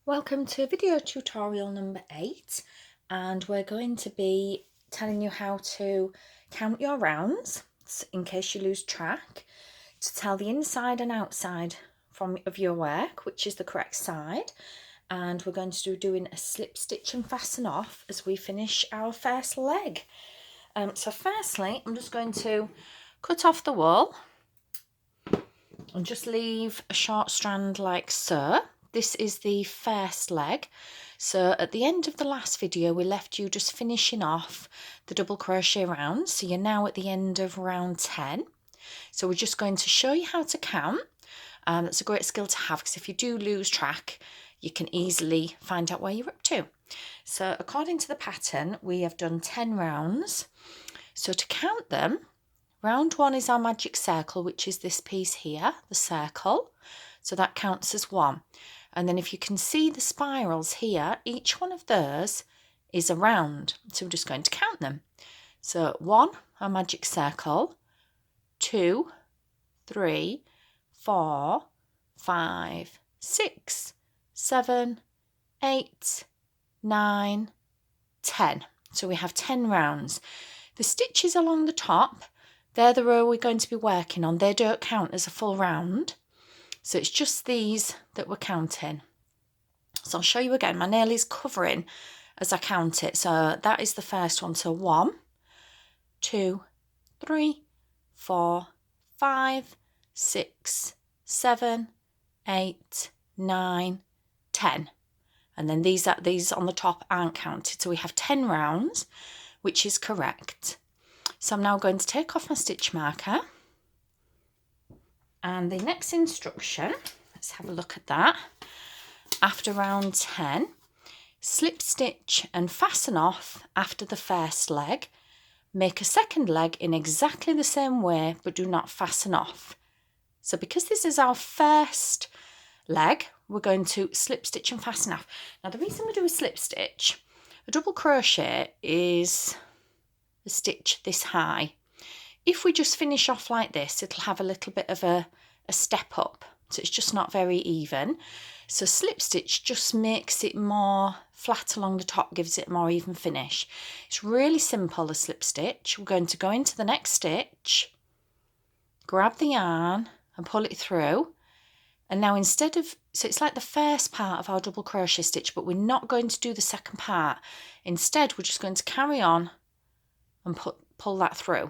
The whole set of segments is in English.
Welcome to video tutorial number 8, and we're going to be telling you how to count your rounds in case you lose track, to tell the inside and outside of your work, which is the correct side, and we're going to be doing a slip stitch and fasten off as we finish our first leg. So firstly, I'm just going to cut off the wool and just leave a short strand like so. This is the first leg. So at the end of the last video, we left you just finishing off the double crochet rounds. So you're now at the end of round 10. So we're just going to show you how to count. That's a great skill to have, because if you do lose track, you can easily find out where you're up to. So according to the pattern, we have done 10 rounds. So to count them, round 1 is our magic circle, which is this piece here, the circle. So that counts as 1. And then if you can see the spirals here, each one of those is a round. So we're just going to count them. So 1, our magic circle, 2, 3, 4, 5, 6, 7, 8, 9, 10. So we have 10 rounds. The stitches along the top, they're the row we're going to be working on. They don't count as a full round. So it's just these that we're counting. So I'll show you again. My nail is covering as I count it. So that is the first one. So 1, 2, 3, 4, 5, 6, 7, 8, 9, 10. And then these on the top aren't counted. So we have 10 rounds, which is correct. So I'm now going to take off my stitch marker. And the next instruction, let's have a look at that. After round 10, slip stitch and fasten off after the first leg. Make a second leg in exactly the same way, but do not fasten off. So because this is our first leg, we're going to slip stitch and fasten off. Now the reason we do a slip stitch, a double crochet is a stitch this high. If we just finish off like this, it'll have a little bit of a step up. So it's just not very even. So slip stitch just makes it more flat along the top, gives it a more even finish. It's really simple, a slip stitch. We're going to go into the next stitch, grab the yarn and pull it through. And now so it's like the first part of our double crochet stitch, but we're not going to do the second part. Instead, we're just going to carry on and pull that through.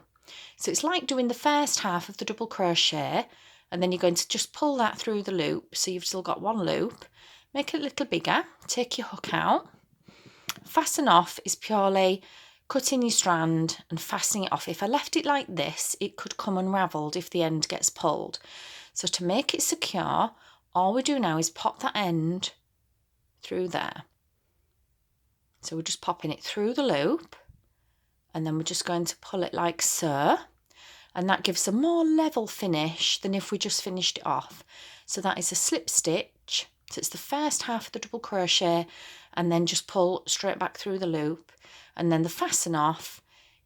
So it's like doing the first half of the double crochet, and then you're going to just pull that through the loop. So you've still got one loop. Make it a little bigger. Take your hook out. Fasten off is purely cutting your strand and fastening it off. If I left it like this, it could come unravelled if the end gets pulled. So to make it secure, all we do now is pop that end through there. So we're just popping it through the loop. And then we're just going to pull it like so. And that gives a more level finish than if we just finished it off. So that is a slip stitch. So it's the first half of the double crochet and then just pull straight back through the loop. And then the fasten off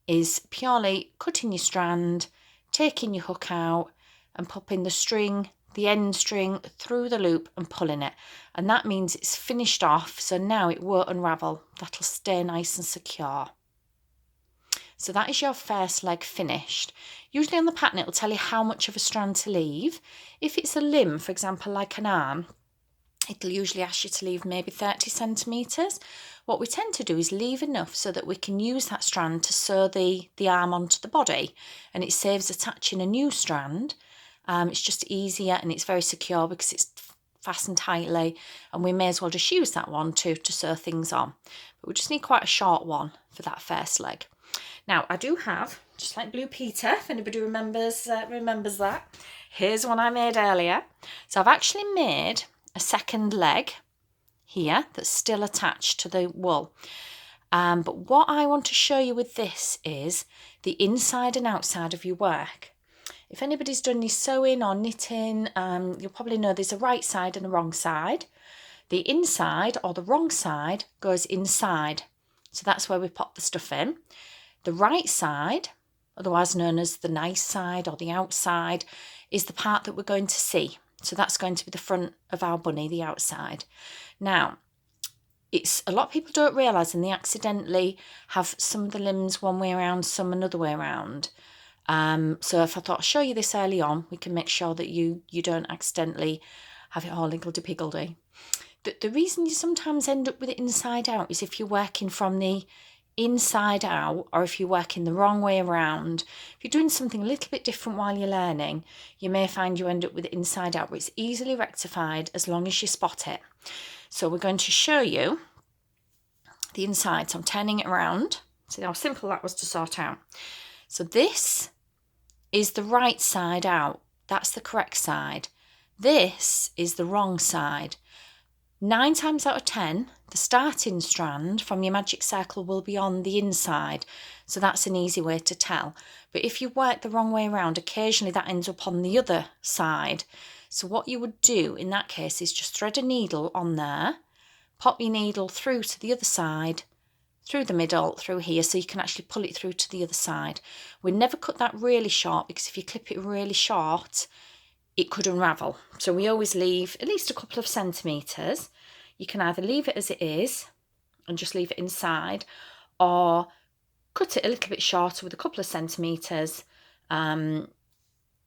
is purely cutting your strand, taking your hook out and popping the end string through the loop and pulling it. And that means it's finished off. So now it won't unravel. That'll stay nice and secure. So that is your first leg finished. Usually on the pattern it will tell you how much of a strand to leave. If it's a limb, for example, like an arm, it'll usually ask you to leave maybe 30 centimetres. What we tend to do is leave enough so that we can use that strand to sew the arm onto the body, and it saves attaching a new strand. It's just easier and it's very secure because it's fastened tightly, and we may as well just use that one to sew things on. But we just need quite a short one for that first leg. Now, I do have, just like Blue Peter, if anybody remembers that, here's one I made earlier. So I've actually made a second leg here that's still attached to the wool. But what I want to show you with this is the inside and outside of your work. If anybody's done any sewing or knitting, you'll probably know there's a right side and a wrong side. The inside, or the wrong side, goes inside. So that's where we pop the stuff in. The right side, otherwise known as the nice side or the outside, is the part that we're going to see. So that's going to be the front of our bunny, the outside. Now, it's a lot of people don't realise, and they accidentally have some of the limbs one way around, some another way around. So if I thought I'd show you this early on, we can make sure that you don't accidentally have it all higgledy-piggledy. The reason you sometimes end up with it inside out is if you're working from the inside out, or if you're working the wrong way around. If you're doing something a little bit different while you're learning, you may find you end up with it inside out, but it's easily rectified as long as you spot it. So we're going to show you the inside. So I'm turning it around. See how simple that was to sort out. So this is the right side out. That's the correct side. This is the wrong side. 9 times out of 10, the starting strand from your magic circle will be on the inside. So that's an easy way to tell. But if you work the wrong way around, occasionally that ends up on the other side. So what you would do in that case is just thread a needle on there, pop your needle through to the other side, through the middle, through here, so you can actually pull it through to the other side. We never cut that really short, because if you clip it really short, it could unravel. So we always leave at least a couple of centimetres. You can either leave it as it is and just leave it inside, or cut it a little bit shorter with a couple of centimetres.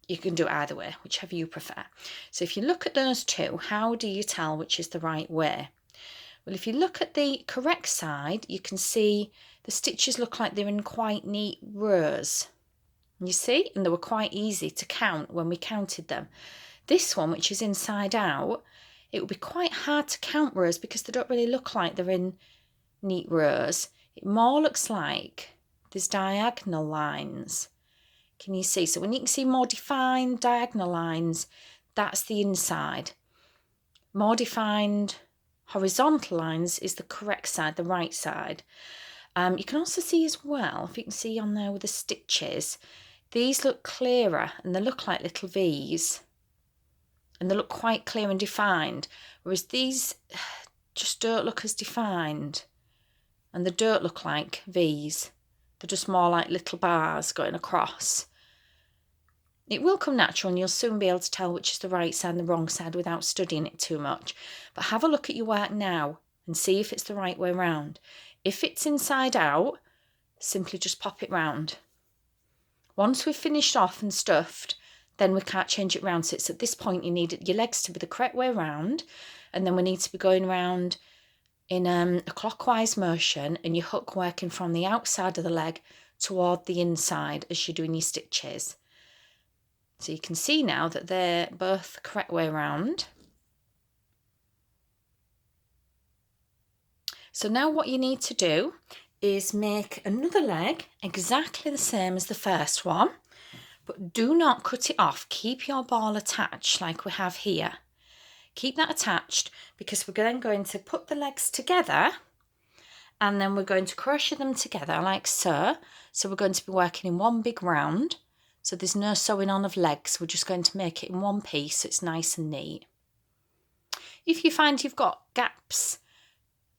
You can do it either way, whichever you prefer. So if you look at those two, how do you tell which is the right way? Well, if you look at the correct side, you can see the stitches look like they're in quite neat rows. You see? And they were quite easy to count when we counted them. This one, which is inside out, it would be quite hard to count rows because they don't really look like they're in neat rows. It more looks like there's diagonal lines. Can you see? So when you can see more defined diagonal lines, that's the inside. More defined horizontal lines is the correct side, the right side. You can also see as well, if you can see on there with the stitches, these look clearer and they look like little V's. And they look quite clear and defined, whereas these just don't look as defined. And they don't look like V's. They're just more like little bars going across. It will come natural and you'll soon be able to tell which is the right side and the wrong side without studying it too much. But have a look at your work now and see if it's the right way round. If it's inside out, simply just pop it round. Once we've finished off and stuffed, then we can't change it round. So it's at this point you need your legs to be the correct way round, and then we need to be going round in a clockwise motion, and your hook working from the outside of the leg toward the inside as you're doing your stitches. So you can see now that they're both the correct way round. So now what you need to do is make another leg exactly the same as the first one, but do not cut it off. Keep your ball attached like we have here. Keep that attached because we're then going to put the legs together and then we're going to crochet them together like so. So we're going to be working in one big round. So there's no sewing on of legs. We're just going to make it in one piece so it's nice and neat. If you find you've got gaps,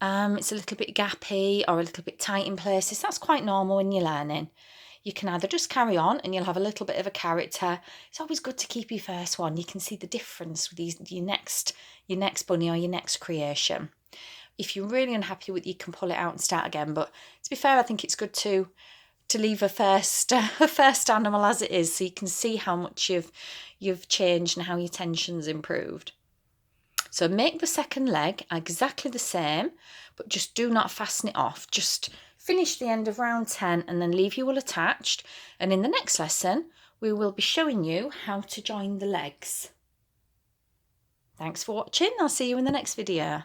it's a little bit gappy or a little bit tight in places, that's quite normal when you're learning. You can either just carry on and you'll have a little bit of a character. It's always good to keep your first one. You can see the difference with your next bunny or your next creation. If you're really unhappy with it, you can pull it out and start again. But to be fair, I think it's good to leave a first animal as it is, so you can see how much you've changed and how your tension's improved. So make the second leg exactly the same, but just do not fasten it off. Just finish the end of round 10 and then leave you all attached. And in the next lesson, we will be showing you how to join the legs. Thanks for watching. I'll see you in the next video.